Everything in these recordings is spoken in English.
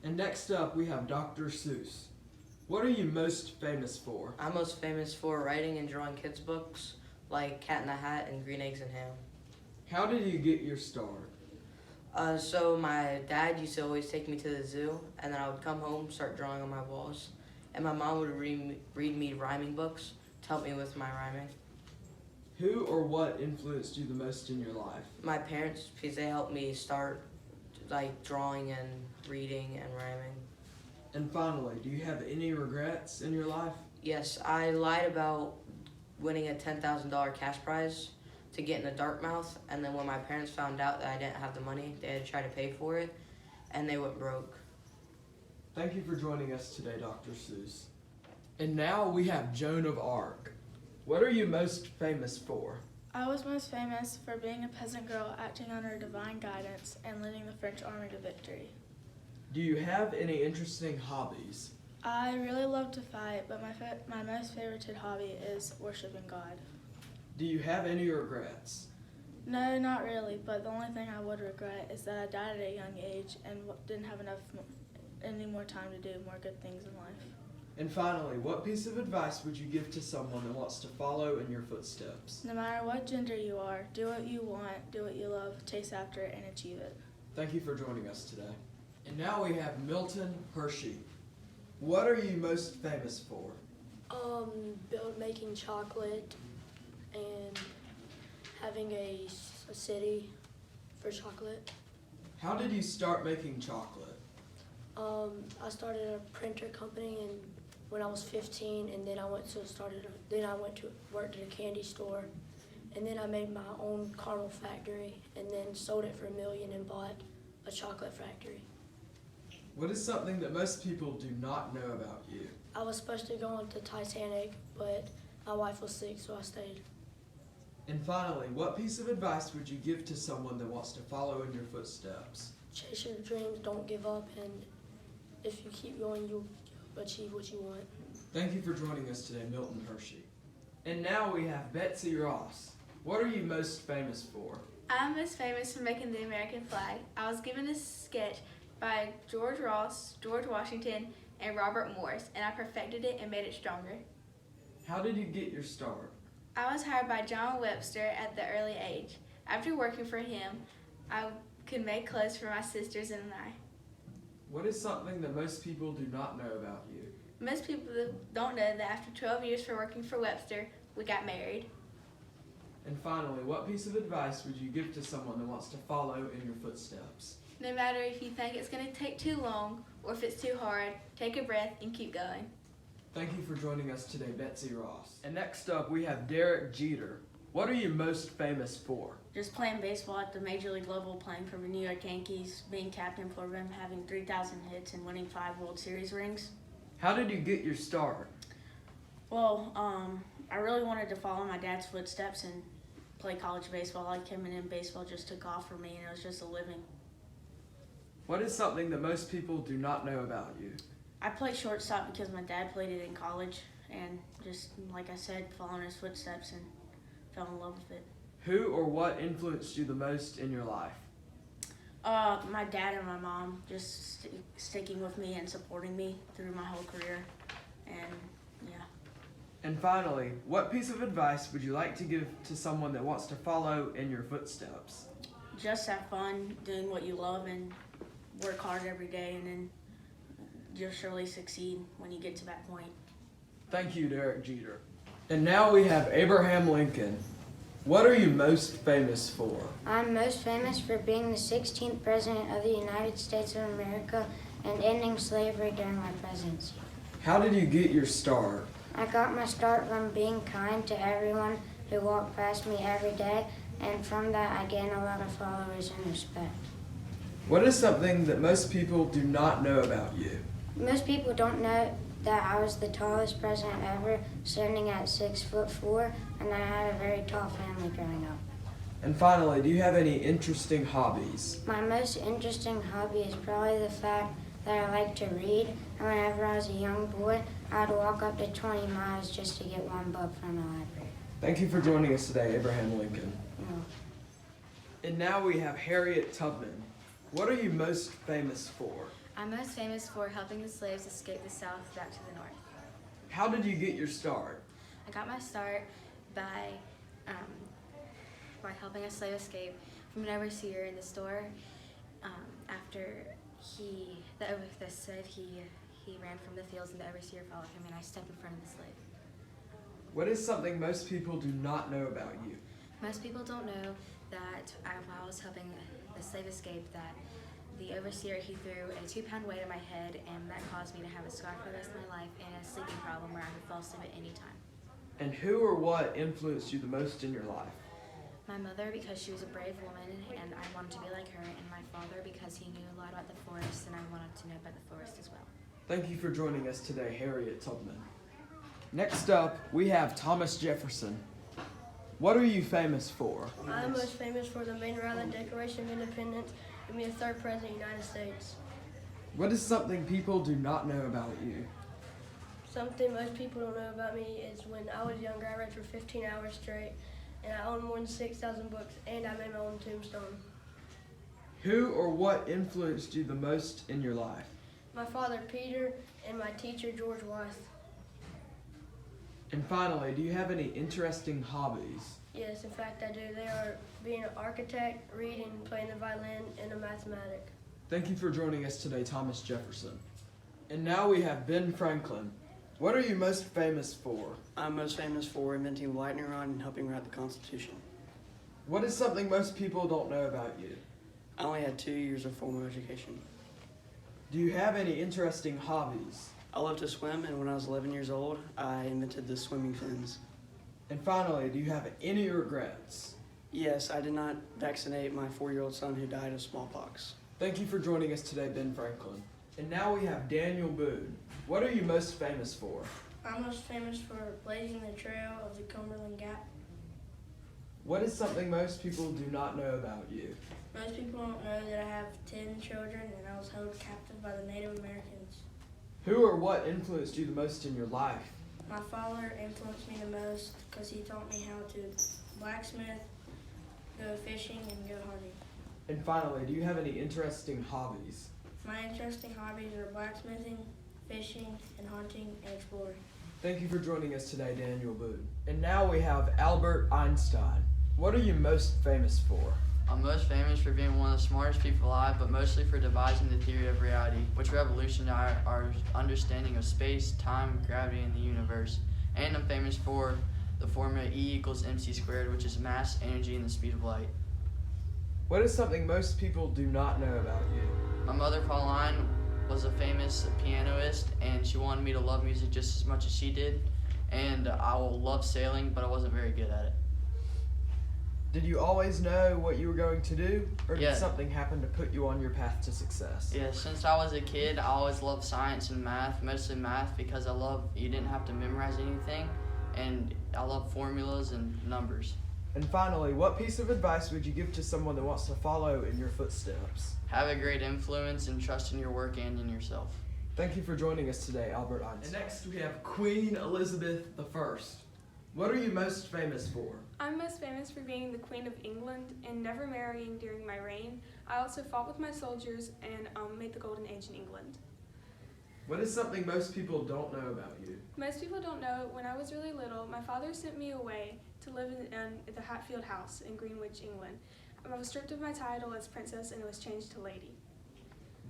And next up, we have Dr. Seuss. What are you most famous for? I'm most famous for writing and drawing kids' books like Cat in the Hat and Green Eggs and Ham. How did you get your start? So my dad used to always take me to the zoo, and then I would come home, start drawing on my walls, and my mom would read me rhyming books to help me with my rhyming. Who or what influenced you the most in your life? My parents, because they helped me start like drawing and reading and rhyming. And finally, do you have any regrets in your life? Yes, I lied about winning a $10,000 cash prize to get into Dartmouth, and then when my parents found out that I didn't have the money, they had to try to pay for it, and they went broke. Thank you for joining us today, Dr. Seuss. And now we have Joan of Arc. What are you most famous for? I was most famous for being a peasant girl acting under divine guidance and leading the French army to victory. Do you have any interesting hobbies? I really love to fight, but my most favorited hobby is worshiping God. Do you have any regrets? No, not really, but the only thing I would regret is that I died at a young age and didn't have any more time to do more good things in life. And finally, what piece of advice would you give to someone that wants to follow in your footsteps? No matter what gender you are, do what you want, do what you love, chase after it, and achieve it. Thank you for joining us today. And now we have Milton Hershey. What are you most famous for? Making chocolate and having a city for chocolate. How did you start making chocolate? I started a printer company when I was 15, and then I went to work at a candy store, and then I made my own caramel factory, and then sold it for $1 million and bought a chocolate factory. What is something that most people do not know about you? I was supposed to go on to Titanic, but my wife was sick, so I stayed. And finally, what piece of advice would you give to someone that wants to follow in your footsteps? Chase your dreams, don't give up, and if you keep going, you'll achieve what you want. Thank you for joining us today, Milton Hershey. And now we have Betsy Ross. What are you most famous for? I'm most famous for making the American flag. I was given this sketch by George Ross, George Washington, and Robert Morris, and I perfected it and made it stronger. How did you get your start? I was hired by John Webster at the early age. After working for him, I could make clothes for my sisters and I. What is something that most people do not know about you? Most people don't know that after 12 years for working for Webster, we got married. And finally, what piece of advice would you give to someone that wants to follow in your footsteps? No matter if you think it's going to take too long or if it's too hard, take a breath and keep going. Thank you for joining us today, Betsy Ross. And next up, we have Derek Jeter. What are you most famous for? Just playing baseball at the major league level, playing for the New York Yankees, being captain for them, having 3,000 hits, and winning 5 World Series rings. How did you get your start? Well, I really wanted to follow my dad's footsteps and play college baseball like him, and then baseball just took off for me, and it was just a living. What is something that most people do not know about you? I played shortstop because my dad played it in college, and just, like I said, following his footsteps and fell in love with it. Who or what influenced you the most in your life? My dad and my mom just sticking with me and supporting me through my whole career, and yeah. And finally, what piece of advice would you like to give to someone that wants to follow in your footsteps? Just have fun doing what you love and work hard every day, and then you'll surely succeed when you get to that point. Thank you, Derek Jeter. And now we have Abraham Lincoln. What are you most famous for? I'm most famous for being the 16th President of the United States of America and ending slavery during my presidency. How did you get your start? I got my start from being kind to everyone who walked past me every day, and from that I gained a lot of followers and respect. What is something that most people do not know about you? Most people don't know that I was the tallest president ever, standing at 6'4", and I had a very tall family growing up. And finally, do you have any interesting hobbies? My most interesting hobby is probably the fact that I like to read, and whenever I was a young boy, I'd walk up to 20 miles just to get one book from the library. Thank you for joining us today, Abraham Lincoln. No. And now we have Harriet Tubman. What are you most famous for? I'm most famous for helping the slaves escape the South back to the North. How did you get your start? I got my start by helping a slave escape from an overseer in the store. After the slave he ran from the fields and the overseer followed him, and I stepped in front of the slave. What is something most people do not know about you? Most people don't know that while I was helping the slave escape, that the overseer, he threw a 2-pound weight on my head, and that caused me to have a scar for the rest of my life and a sleeping problem where I could fall asleep at any time. And who or what influenced you the most in your life? My mother, because she was a brave woman and I wanted to be like her, and my father, because he knew a lot about the forest and I wanted to know about the forest as well. Thank you for joining us today, Harriet Tubman. Next up, we have Thomas Jefferson. What are you famous for? I'm most famous for the Main Island Declaration of Independence and being the 3rd President of the United States. What is something people do not know about you? Something most people don't know about me is when I was younger, I read for 15 hours straight, and I own more than 6,000 books, and I made my own tombstone. Who or what influenced you the most in your life? My father, Peter, and my teacher, George Wythe. And finally, do you have any interesting hobbies? Yes, in fact I do. They are being an architect, reading, playing the violin, and a mathematic. Thank you for joining us today, Thomas Jefferson. And now we have Ben Franklin. What are you most famous for? I'm most famous for inventing the lightning rod and helping write the Constitution. What is something most people don't know about you? I only had 2 years of formal education. Do you have any interesting hobbies? I love to swim, and when I was 11 years old, I invented the swimming fins. And finally, do you have any regrets? Yes, I did not vaccinate my 4-year-old son who died of smallpox. Thank you for joining us today, Ben Franklin. And now we have Daniel Boone. What are you most famous for? I'm most famous for blazing the trail of the Cumberland Gap. What is something most people do not know about you? Most people don't know that I have 10 children and I was held captive by the Native Americans. Who or what influenced you the most in your life? My father influenced me the most because he taught me how to blacksmith, go fishing, and go hunting. And finally, do you have any interesting hobbies? My interesting hobbies are blacksmithing, fishing, and hunting, and exploring. Thank you for joining us today, Daniel Boone. And now we have Albert Einstein. What are you most famous for? I'm most famous for being one of the smartest people alive, but mostly for devising the theory of reality, which revolutionized our understanding of space, time, gravity, and the universe. And I'm famous for the formula E=mc², which is mass, energy, and the speed of light. What is something most people do not know about you? My mother, Pauline, was a famous pianist, and she wanted me to love music just as much as she did. And I love sailing, but I wasn't very good at it. Did you always know what you were going to do, or did Yeah. something happen to put you on your path to success? Yeah, since I was a kid, I always loved science and math, mostly math, because you didn't have to memorize anything, and I love formulas and numbers. And finally, what piece of advice would you give to someone that wants to follow in your footsteps? Have a great influence and trust in your work and in yourself. Thank you for joining us today, Albert Einstein. And next we have Queen Elizabeth I. What are you most famous for? I'm most famous for being the Queen of England and never marrying during my reign. I also fought with my soldiers and made the Golden Age in England. What is something most people don't know about you? Most people don't know, when I was really little, my father sent me away to live in the Hatfield House in Greenwich, England. I was stripped of my title as princess and it was changed to lady.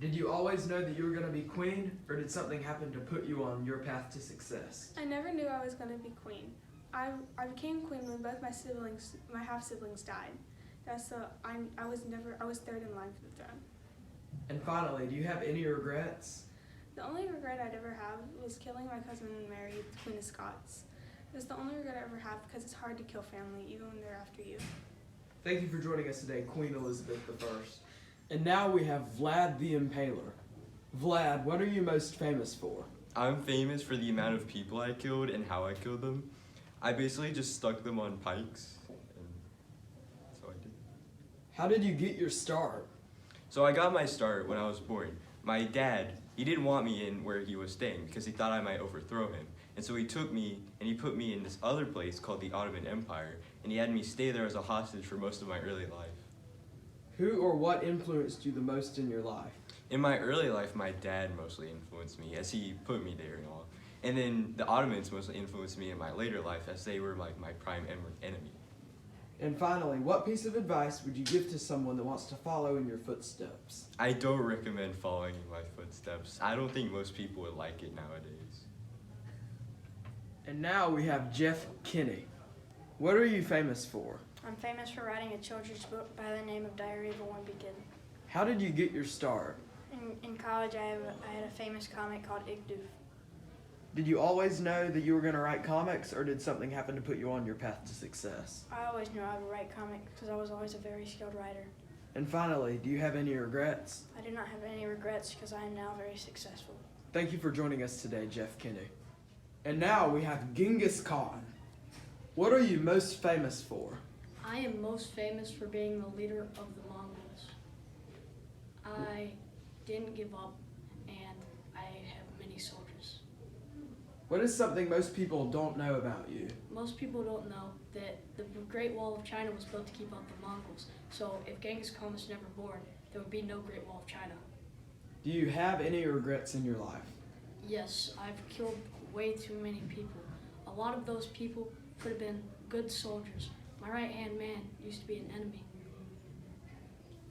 Did you always know that you were going to be queen, or did something happen to put you on your path to success? I never knew I was going to be queen. I became queen when both my half siblings died. I was third in line for the throne. And finally, do you have any regrets? The only regret I'd ever have was killing my cousin Mary, the Queen of Scots. It was the only regret I ever have because it's hard to kill family, even when they're after you. Thank you for joining us today, Queen Elizabeth I. And now we have Vlad the Impaler. Vlad, what are you most famous for? I'm famous for the amount of people I killed and how I killed them. I basically just stuck them on pikes, and so I did. How did you get your start? So I got my start when I was born. My dad, he didn't want me in where he was staying because he thought I might overthrow him. And so he took me and he put me in this other place called the Ottoman Empire, and he had me stay there as a hostage for most of my early life. Who or what influenced you the most in your life? In my early life, my dad mostly influenced me as he put me there and all. And then the Ottomans mostly influenced me in my later life as they were like my prime enemy. And finally, what piece of advice would you give to someone that wants to follow in your footsteps? I don't recommend following in my footsteps. I don't think most people would like it nowadays. And now we have Jeff Kinney. What are you famous for? I'm famous for writing a children's book by the name of Diary of a Wimpy Kid. How did you get your start? In college, I had a famous comic called Igdoof. Did you always know that you were going to write comics, or did something happen to put you on your path to success? I always knew I would write comics because I was always a very skilled writer. And finally, do you have any regrets? I do not have any regrets because I am now very successful. Thank you for joining us today, Jeff Kinney. And now we have Genghis Khan. What are you most famous for? I am most famous for being the leader of the Mongols. I didn't give up, and I have many soldiers. What is something most people don't know about you? Most people don't know that the Great Wall of China was built to keep out the Mongols. So if Genghis Khan was never born, there would be no Great Wall of China. Do you have any regrets in your life? Yes, I've killed way too many people. A lot of those people could have been good soldiers. My right-hand man used to be an enemy.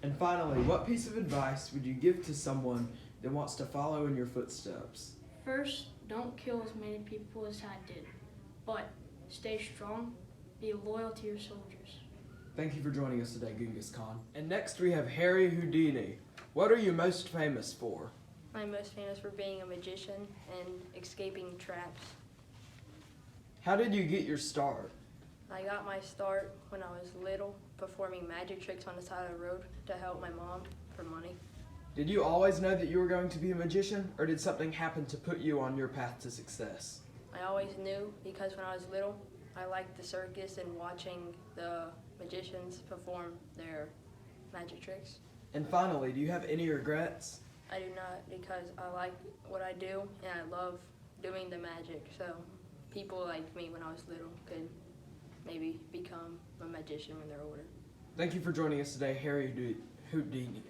And finally, what piece of advice would you give to someone that wants to follow in your footsteps? First, don't kill as many people as I did, but stay strong, be loyal to your soldiers. Thank you for joining us today, Genghis Khan. And next we have Harry Houdini. What are you most famous for? I'm most famous for being a magician and escaping traps. How did you get your start? I got my start when I was little, performing magic tricks on the side of the road to help my mom for money. Did you always know that you were going to be a magician, or did something happen to put you on your path to success? I always knew because when I was little, I liked the circus and watching the magicians perform their magic tricks. And finally, do you have any regrets? I do not, because I like what I do and I love doing the magic, so people like me when I was little could maybe become a magician when they're older. Thank you for joining us today, Harry Houdini.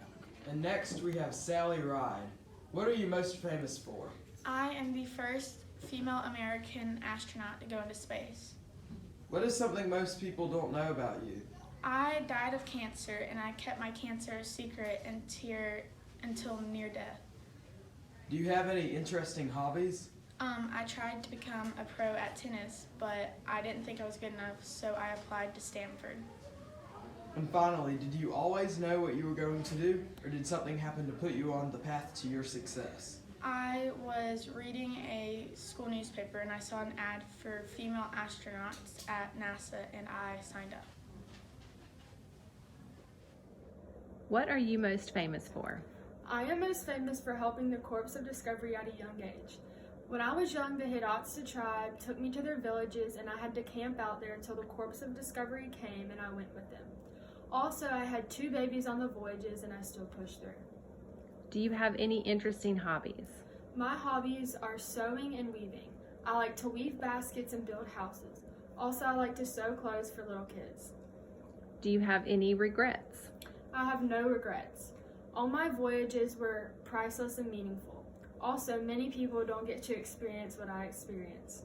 And next we have Sally Ride. What are you most famous for? I am the first female American astronaut to go into space. What is something most people don't know about you? I died of cancer, and I kept my cancer a secret until near death. Do you have any interesting hobbies? I tried to become a pro at tennis, but I didn't think I was good enough, so I applied to Stanford. And finally, did you always know what you were going to do, or did something happen to put you on the path to your success? I was reading a school newspaper, and I saw an ad for female astronauts at NASA, and I signed up. What are you most famous for? I am most famous for helping the Corps of Discovery at a young age. When I was young, the Hidatsa tribe took me to their villages, and I had to camp out there until the Corps of Discovery came, and I went with them. Also, I had 2 babies on the voyages, and I still pushed through. Do you have any interesting hobbies? My hobbies are sewing and weaving. I like to weave baskets and build houses. Also, I like to sew clothes for little kids. Do you have any regrets? I have no regrets. All my voyages were priceless and meaningful. Also, many people don't get to experience what I experienced.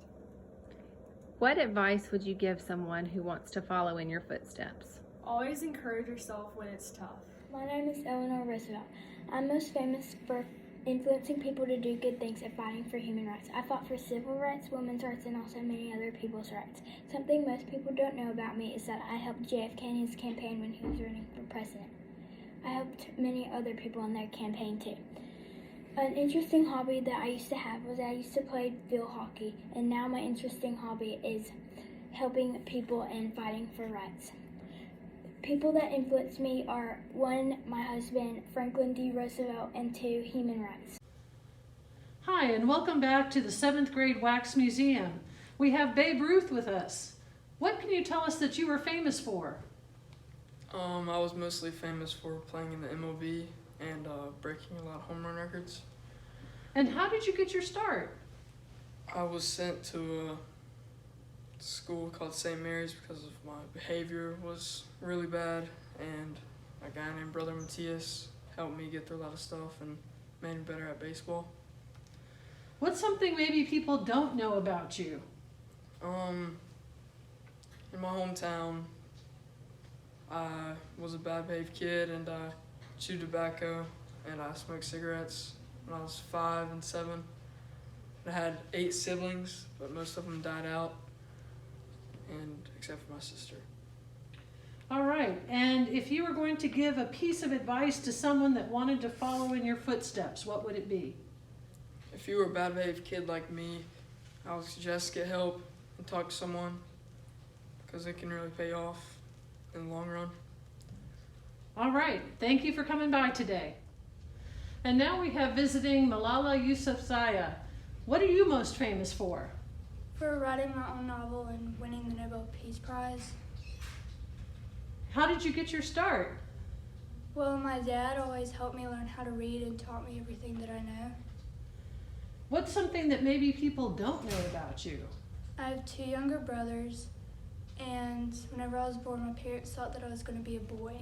What advice would you give someone who wants to follow in your footsteps? Always encourage yourself when it's tough. My name is Eleanor Roosevelt. I'm most famous for influencing people to do good things and fighting for human rights. I fought for civil rights, women's rights, and also many other people's rights. Something most people don't know about me is that I helped JFK in his campaign when he was running for president. I helped many other people in their campaign too. An interesting hobby that I used to have was I used to play field hockey, and now my interesting hobby is helping people and fighting for rights. People that influence me are 1, my husband, Franklin D. Roosevelt, and 2, human rights. Hi, and welcome back to the 7th grade Wax Museum. We have Babe Ruth with us. What can you tell us that you were famous for? I was mostly famous for playing in the MLB and breaking a lot of home run records. And how did you get your start? I was sent to a school called St. Mary's because of my behavior was really bad, and a guy named Brother Matthias helped me get through a lot of stuff, and made me better at baseball. What's something maybe people don't know about you? In my hometown, I was a bad behaved kid and I chewed tobacco and I smoked cigarettes when I was 5 and 7. I had 8 siblings, but most of them died out, and except for my sister. All right, and if you were going to give a piece of advice to someone that wanted to follow in your footsteps, what would it be? If you were a bad behaved kid like me, I would suggest get help and talk to someone because it can really pay off in the long run. All right, thank you for coming by today. And now we have visiting Malala Yousafzai. What are you most famous for? For writing my own novel and winning the Nobel Peace Prize. How did you get your start? Well, my dad always helped me learn how to read and taught me everything that I know. What's something that maybe people don't know about you? I have 2 younger brothers, and whenever I was born, my parents thought that I was going to be a boy.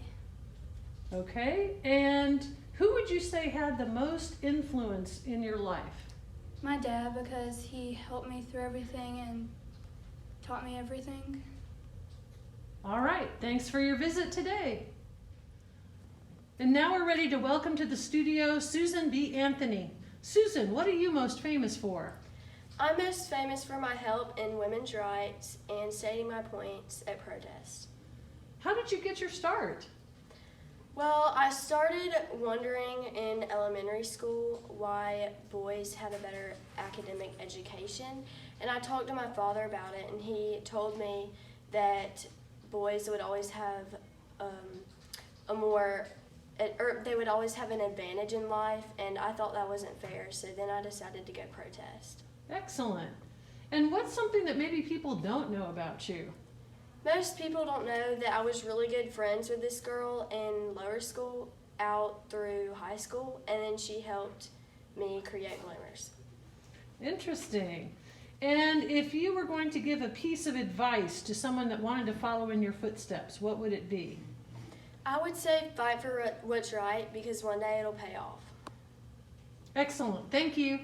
Okay, and who would you say had the most influence in your life? My dad, because he helped me through everything and taught me everything. All right, thanks for your visit today. And now we're ready to welcome to the studio Susan B. Anthony. Susan, what are you most famous for? I'm most famous for my help in women's rights and stating my points at protests. How did you get your start? Well, I started wondering in elementary school why boys had a better academic education, and I talked to my father about it, and he told me that boys would always have they would always have an advantage in life, and I thought that wasn't fair, so then I decided to go protest. Excellent. And what's something that maybe people don't know about you? Most people don't know that I was really good friends with this girl in lower school out through high school, and then she helped me create Bloomers. Interesting. And if you were going to give a piece of advice to someone that wanted to follow in your footsteps, what would it be? I would say fight for what's right because one day it'll pay off. Excellent. Thank you.